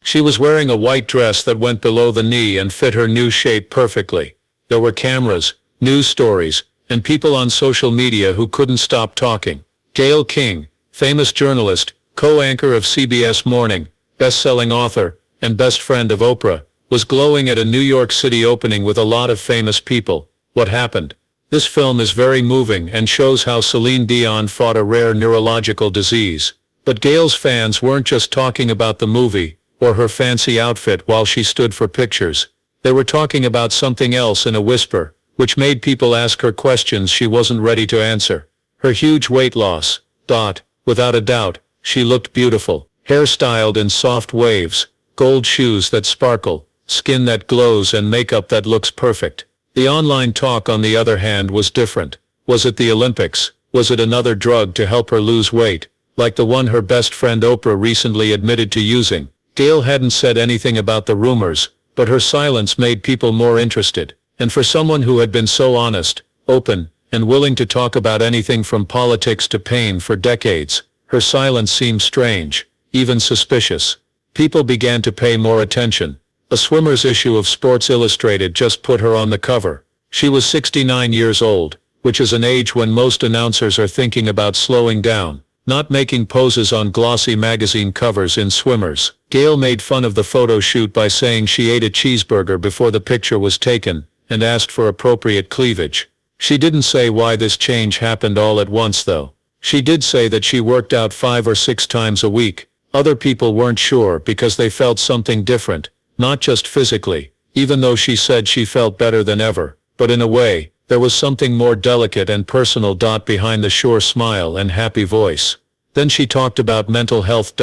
She was wearing a white dress that went below the knee and fit her new shape perfectly. There were cameras, news stories, and people on social media who couldn't stop talking. Gayle King, famous journalist, co-anchor of CBS Morning, best-selling author, and best friend of Oprah, was glowing at a New York City opening with a lot of famous people. What happened? This film is very moving and shows how Celine Dion fought a rare neurological disease. But Gayle's fans weren't just talking about the movie, or her fancy outfit while she stood for pictures. They were talking about something else in a whisper, which made people ask her questions she wasn't ready to answer. Her huge weight loss. Without a doubt, she looked beautiful. Hair styled in soft waves, gold shoes that sparkle, skin that glows and makeup that looks perfect. The online talk, on the other hand, was different. Was it the Olympics? Was it another drug to help her lose weight, like the one her best friend Oprah recently admitted to using? Gayle hadn't said anything about the rumors, but her silence made people more interested. And for someone who had been so honest, open, and willing to talk about anything from politics to pain for decades, her silence seemed strange, even suspicious. People began to pay more attention. A swimmer's issue of Sports Illustrated just put her on the cover. She was 69 years old, which is an age when most announcers are thinking about slowing down, not making poses on glossy magazine covers in swimmers. Gayle made fun of the photo shoot by saying she ate a cheeseburger before the picture was taken, and asked for appropriate cleavage. She didn't say why this change happened all at once though. She did say that she worked out 5 or 6 times a week. Other people weren't sure because they felt something different, not just physically, even though she said she felt better than ever, but in a way, there was something more delicate and personal. Behind the sure smile and happy voice. Then she talked about mental health.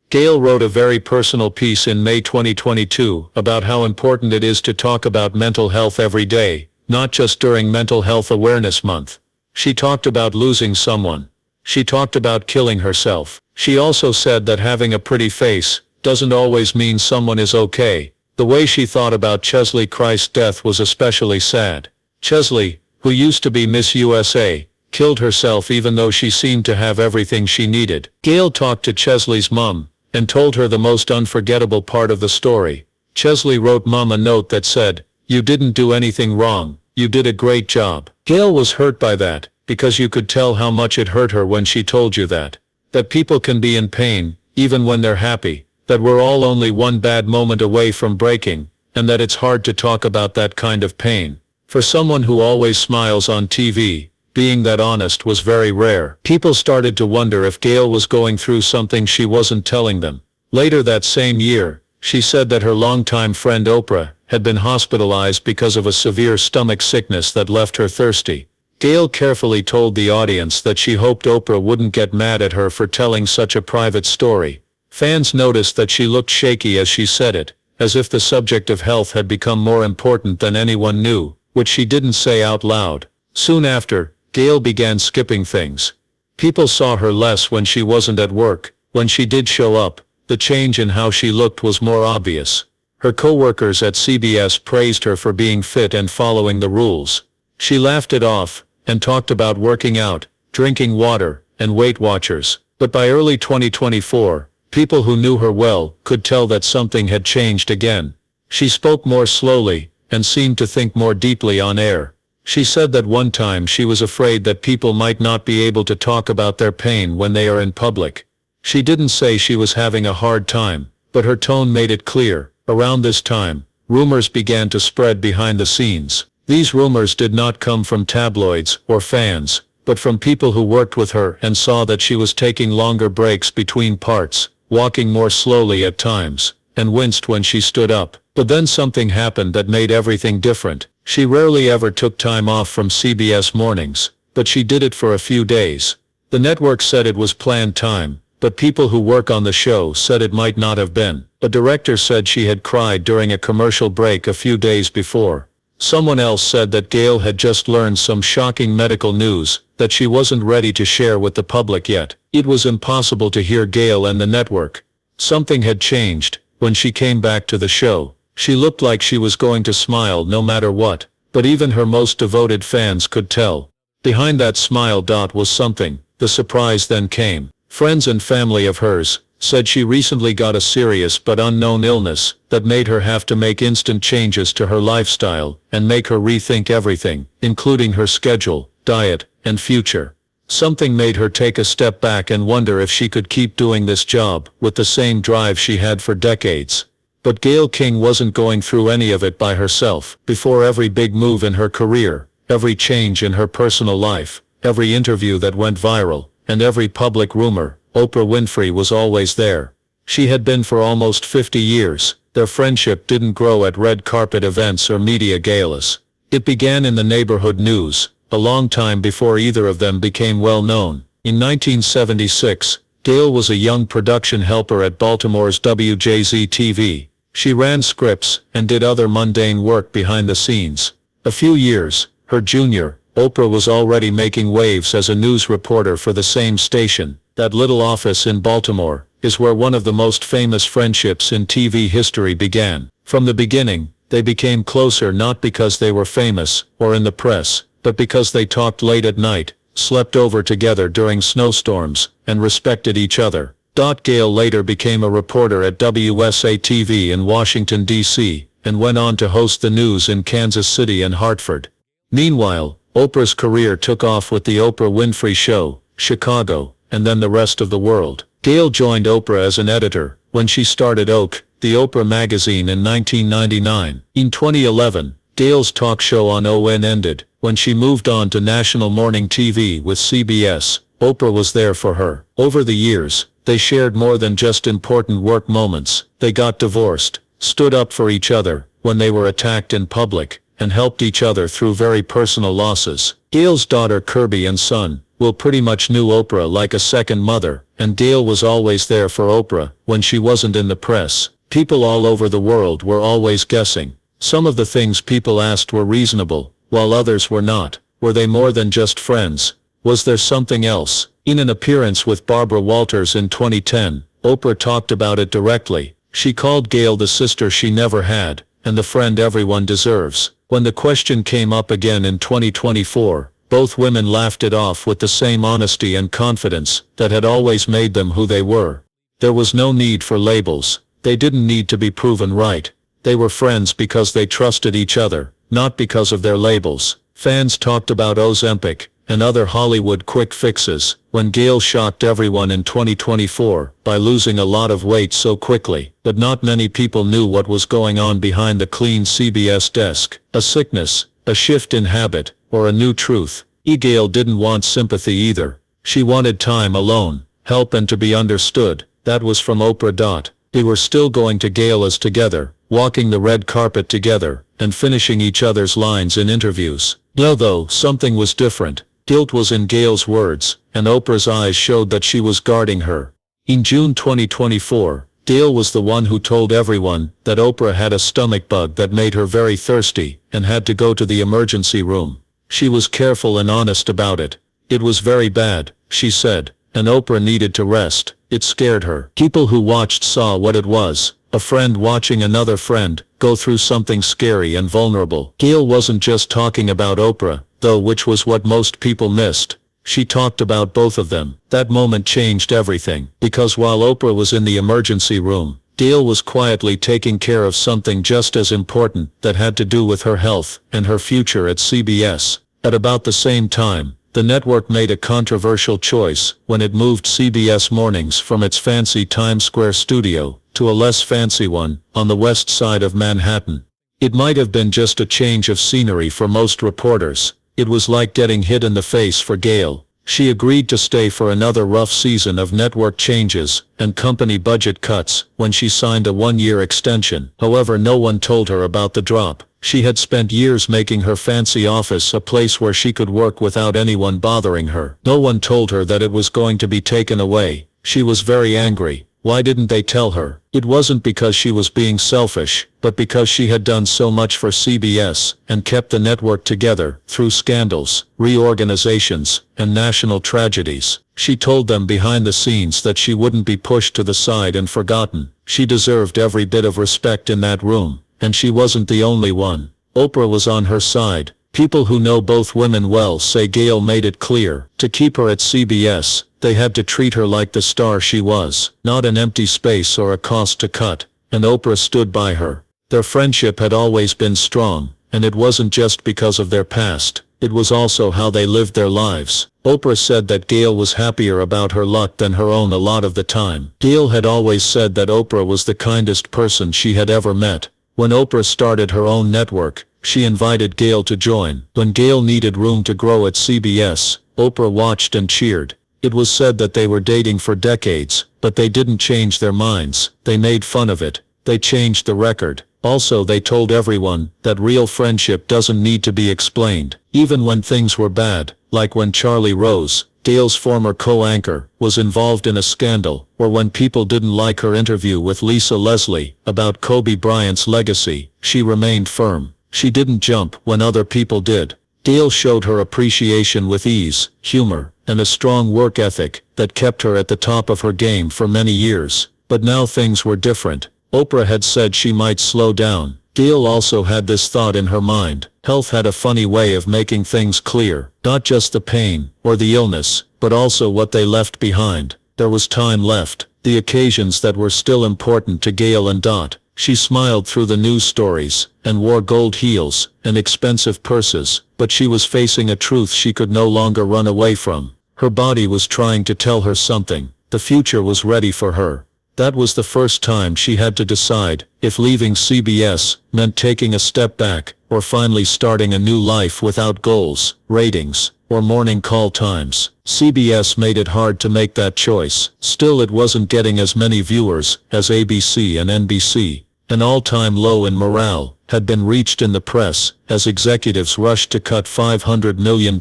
Gayle wrote a very personal piece in May 2022 about how important it is to talk about mental health every day, not just during Mental Health Awareness Month. She talked about losing someone. She talked about killing herself. She also said that having a pretty face doesn't always mean someone is okay. The way she thought about Chesley Christ's death was especially sad. Chesley, who used to be Miss USA, killed herself even though she seemed to have everything she needed. Gayle talked to Chesley's mom and told her the most unforgettable part of the story. Chesley wrote Mom a note that said, "You didn't do anything wrong, you did a great job." Gayle was hurt by that, because you could tell how much it hurt her when she told you that. That people can be in pain, even when they're happy, that we're all only one bad moment away from breaking, and that it's hard to talk about that kind of pain. For someone who always smiles on TV, being that honest was very rare. People started to wonder if Gayle was going through something she wasn't telling them. Later that same year, she said that her longtime friend Oprah had been hospitalized because of a severe stomach sickness that left her thirsty. Gayle carefully told the audience that she hoped Oprah wouldn't get mad at her for telling such a private story. Fans noticed that she looked shaky as she said it, as if the subject of health had become more important than anyone knew, which she didn't say out loud. Soon after, Gayle began skipping things. People saw her less when she wasn't at work. When she did show up, the change in how she looked was more obvious. Her co-workers at CBS praised her for being fit and following the rules. She laughed it off, and talked about working out, drinking water, and Weight Watchers. But by early 2024, people who knew her well could tell that something had changed again. She spoke more slowly, and seemed to think more deeply on air. She said that one time she was afraid that people might not be able to talk about their pain when they are in public. She didn't say she was having a hard time, but her tone made it clear. Around this time, rumors began to spread behind the scenes. These rumors did not come from tabloids or fans, but from people who worked with her and saw that she was taking longer breaks between parts, walking more slowly at times, and winced when she stood up. But then something happened that made everything different. She rarely ever took time off from CBS mornings, but she did it for a few days. The network said it was planned time, but people who work on the show said it might not have been. A director said she had cried during a commercial break a few days before. Someone else said that Gayle had just learned some shocking medical news that she wasn't ready to share with the public yet. It was impossible to hear Gayle and the network. Something had changed. When she came back to the show, she looked like she was going to smile no matter what, but even her most devoted fans could tell. Behind that smile was something. The surprise then came. Friends and family of hers, said she recently got a serious but unknown illness that made her have to make instant changes to her lifestyle and make her rethink everything, including her schedule, diet, and future. Something made her take a step back and wonder if she could keep doing this job with the same drive she had for decades. But Gayle King wasn't going through any of it by herself. Before every big move in her career, every change in her personal life, every interview that went viral, and every public rumor, Oprah Winfrey was always there. She had been for almost 50 years. Their friendship didn't grow at red carpet events or media galas. It began in the neighborhood news, a long time before either of them became well known. In 1976, Gayle was a young production helper at Baltimore's WJZ-TV. She ran scripts and did other mundane work behind the scenes. A few years, her junior, Oprah was already making waves as a news reporter for the same station. That little office in Baltimore is where one of the most famous friendships in TV history began. From the beginning, they became closer not because they were famous or in the press, but because they talked late at night, slept over together during snowstorms, and respected each other. Gayle later became a reporter at WSA-TV in Washington, D.C., and went on to host the news in Kansas City and Hartford. Meanwhile, Oprah's career took off with The Oprah Winfrey Show, Chicago, and then the rest of the world. Gayle joined Oprah as an editor when she started Oak, the Oprah magazine, in 1999. In 2011, Gayle's talk show on ON ended. When she moved on to national morning TV with CBS, Oprah was there for her. Over the years, they shared more than just important work moments. They got divorced, stood up for each other when they were attacked in public, and helped each other through very personal losses. Gayle's daughter Kirby and son, Will, pretty much knew Oprah like a second mother, and Gayle was always there for Oprah when she wasn't in the press. People all over the world were always guessing. Some of the things people asked were reasonable, while others were not. Were they more than just friends? Was there something else? In an appearance with Barbara Walters in 2010, Oprah talked about it directly. She called Gayle the sister she never had, and the friend everyone deserves. When the question came up again in 2024, both women laughed it off with the same honesty and confidence that had always made them who they were. There was no need for labels. They didn't need to be proven right. They were friends because they trusted each other, not because of their labels. Fans talked about Ozempic and other Hollywood quick fixes when Gayle shocked everyone in 2024 by losing a lot of weight so quickly, but not many people knew what was going on behind the clean CBS desk. A sickness, a shift in habit, or a new truth. Gayle didn't want sympathy either. She wanted time alone, help, and to be understood. That was from Oprah. They were still going to galas together, walking the red carpet together, and finishing each other's lines in interviews. Though something was different. Guilt was in Gayle's words, and Oprah's eyes showed that she was guarding her. In June 2024, Gayle was the one who told everyone that Oprah had a stomach bug that made her very thirsty and had to go to the emergency room. She was careful and honest about it. It was very bad, she said, and Oprah needed to rest. It scared her. People who watched saw what it was, a friend watching another friend go through something scary and vulnerable. Gayle wasn't just talking about Oprah, though, which was what most people missed. She talked about both of them. That moment changed everything, because while Oprah was in the emergency room, Gayle was quietly taking care of something just as important that had to do with her health and her future at CBS. At about the same time, the network made a controversial choice when it moved CBS Mornings from its fancy Times Square studio to a less fancy one on the west side of Manhattan. It might have been just a change of scenery for most reporters. It was like getting hit in the face for Gayle. She agreed to stay for another rough season of network changes and company budget cuts when she signed a one-year extension. However, no one told her about the drop. She had spent years making her fancy office a place where she could work without anyone bothering her. No one told her that it was going to be taken away. She was very angry. Why didn't they tell her? It wasn't because she was being selfish, but because she had done so much for CBS and kept the network together through scandals, reorganizations, and national tragedies. She told them behind the scenes that she wouldn't be pushed to the side and forgotten. She deserved every bit of respect in that room, and she wasn't the only one. Oprah was on her side. People who know both women well say Gayle made it clear to keep her at CBS They had to treat her like the star she was, not an empty space or a cost to cut, and Oprah stood by her. Their friendship had always been strong, and it wasn't just because of their past, it was also how they lived their lives. Oprah said that Gayle was happier about her luck than her own a lot of the time. Gayle had always said that Oprah was the kindest person she had ever met. When Oprah started her own network, she invited Gayle to join. When Gayle needed room to grow at CBS, Oprah watched and cheered. It was said that they were dating for decades, but they didn't change their minds. They made fun of it. They changed the record. Also, they told everyone that real friendship doesn't need to be explained. Even when things were bad, like when Charlie Rose, Gayle's former co-anchor, was involved in a scandal, or when people didn't like her interview with Lisa Leslie about Kobe Bryant's legacy, she remained firm. She didn't jump when other people did. Gayle showed her appreciation with ease, humor, and a strong work ethic that kept her at the top of her game for many years. But now things were different. Oprah had said she might slow down. Gayle also had this thought in her mind. Health had a funny way of making things clear, not just the pain or the illness, but also what they left behind. There was time left, the occasions that were still important to Gayle and Dot. She smiled through the news stories, and wore gold heels, and expensive purses, but she was facing a truth she could no longer run away from. Her body was trying to tell her something. The future was ready for her. That was the first time she had to decide if leaving CBS meant taking a step back, or finally starting a new life without goals, ratings, or morning call times. CBS made it hard to make that choice. Still, it wasn't getting as many viewers as ABC and NBC. An all-time low in morale had been reached in the press as executives rushed to cut $500 million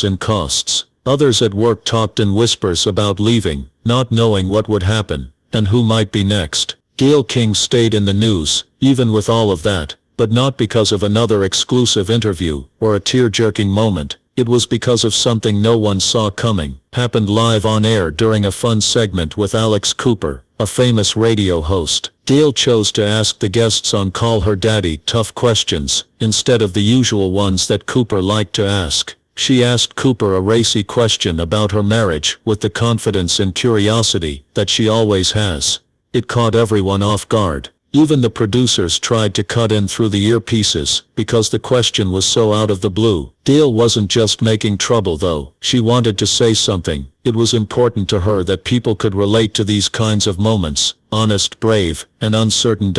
in costs. Others at work talked in whispers about leaving, not knowing what would happen and who might be next. Gayle King stayed in the news, even with all of that, but not because of another exclusive interview or a tear-jerking moment. It was because of something no one saw coming. Happened live on air during a fun segment with Alex Cooper, a famous radio host. Gayle chose to ask the guests on Call Her Daddy tough questions, instead of the usual ones that Cooper liked to ask. She asked Cooper a racy question about her marriage with the confidence and curiosity that she always has. It caught everyone off guard. Even the producers tried to cut in through the earpieces because the question was so out of the blue. Gayle wasn't just making trouble though. She wanted to say something. It was important to her that people could relate to these kinds of moments, honest, brave, and uncertain.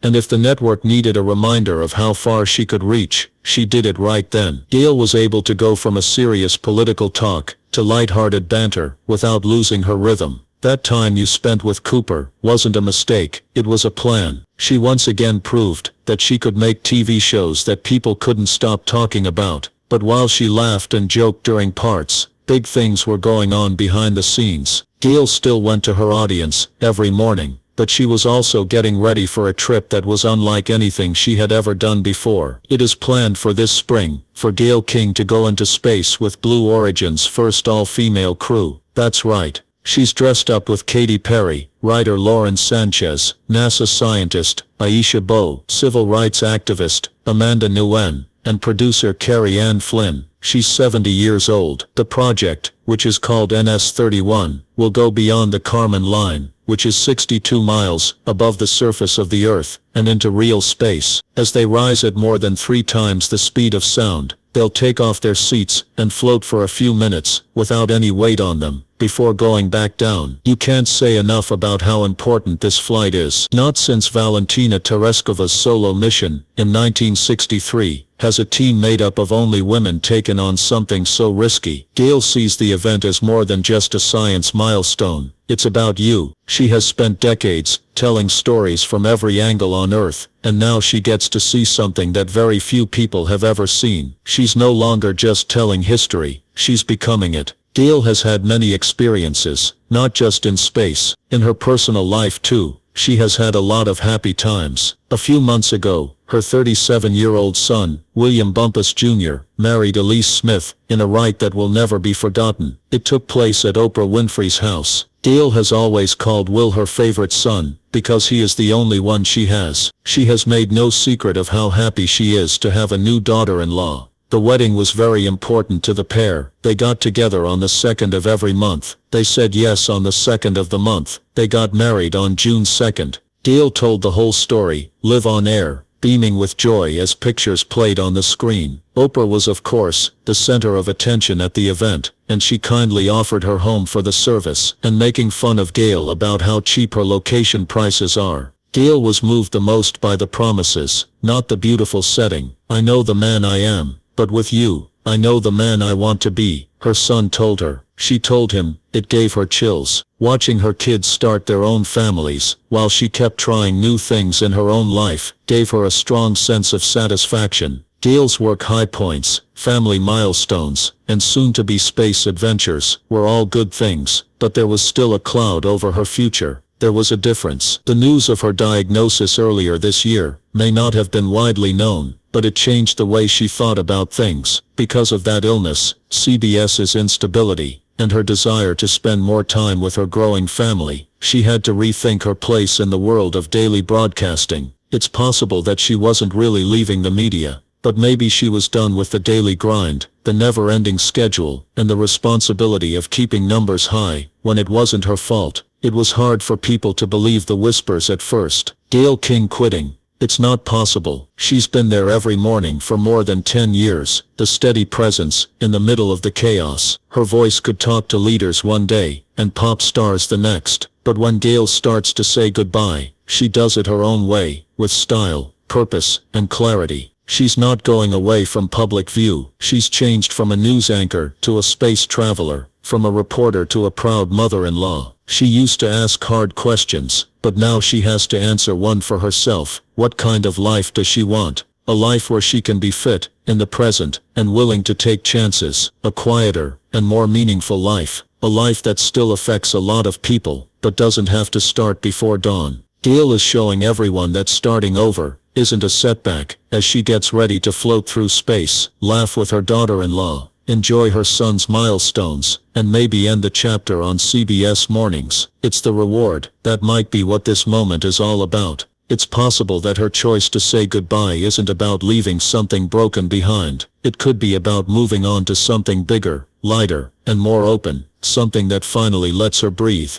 And if the network needed a reminder of how far she could reach, she did it right then. Gayle was able to go from a serious political talk to light-hearted banter without losing her rhythm. That time you spent with Cooper wasn't a mistake, it was a plan. She once again proved that she could make TV shows that people couldn't stop talking about. But while she laughed and joked during parts, big things were going on behind the scenes. Gayle still went to her audience every morning, but she was also getting ready for a trip that was unlike anything she had ever done before. It is planned for this spring, for Gayle King to go into space with Blue Origin's first all-female crew. That's right. She's dressed up with Katy Perry, writer Lauren Sanchez, NASA scientist Aisha Bowe, civil rights activist Amanda Nguyen, and producer Carrie Ann Flynn. She's 70 years old. The project, which is called NS-31, will go beyond the Kármán line, which is 62 miles above the surface of the Earth, and into real space. As they rise at more than 3 times the speed of sound, they'll take off their seats and float for a few minutes without any weight on them, before going back down. You can't say enough about how important this flight is. Not since Valentina Tereskova's solo mission in 1963 has a team made up of only women taken on something so risky. Gayle sees the event as more than just a science milestone. It's about you. She has spent decades telling stories from every angle on Earth, and now she gets to see something that very few people have ever seen. She's no longer just telling history, she's becoming it. Gayle has had many experiences, not just in space, in her personal life too. She has had a lot of happy times. A few months ago, her 37-year-old son, William Bumpus Jr., married Elise Smith, in a rite that will never be forgotten. It took place at Oprah Winfrey's house. Gayle has always called Will her favorite son, because he is the only one she has. She has made no secret of how happy she is to have a new daughter-in-law. The wedding was very important to the pair. They got together on the 2nd of every month. They said yes on the 2nd of the month. They got married on June 2nd. Gayle told the whole story, live on air, beaming with joy as pictures played on the screen. Oprah was, of course, the center of attention at the event, and she kindly offered her home for the service, and making fun of Gayle about how cheap her location prices are. Gayle was moved the most by the promises, not the beautiful setting. I know the man I am, but with you, I know the man I want to be, her son told her. She told him, it gave her chills, watching her kids start their own families, while she kept trying new things in her own life, gave her a strong sense of satisfaction. Gayle's work high points, family milestones, and soon-to-be space adventures, were all good things, but there was still a cloud over her future. There was a difference. The news of her diagnosis earlier this year may not have been widely known, but it changed the way she thought about things. Because of that illness, CBS's instability, and her desire to spend more time with her growing family, she had to rethink her place in the world of daily broadcasting. It's possible that she wasn't really leaving the media, but maybe she was done with the daily grind, the never-ending schedule, and the responsibility of keeping numbers high, when it wasn't her fault. It was hard for people to believe the whispers at first. Gayle King quitting. It's not possible. She's been there every morning for more than 10 years, the steady presence, in the middle of the chaos. Her voice could talk to leaders one day, and pop stars the next. But when Gayle starts to say goodbye, she does it her own way, with style, purpose, and clarity. She's not going away from public view. She's changed from a news anchor to a space traveler, from a reporter to a proud mother-in-law. She used to ask hard questions, but now she has to answer one for herself. What kind of life does she want? A life where she can be fit, in the present, and willing to take chances. A quieter, and more meaningful life. A life that still affects a lot of people, but doesn't have to start before dawn. Gayle is showing everyone that starting over isn't a setback, as she gets ready to float through space, laugh with her daughter-in-law, enjoy her son's milestones, and maybe end the chapter on CBS mornings. It's the reward. That might be what this moment is all about. It's possible that her choice to say goodbye isn't about leaving something broken behind. It could be about moving on to something bigger, lighter, and more open, something that finally lets her breathe.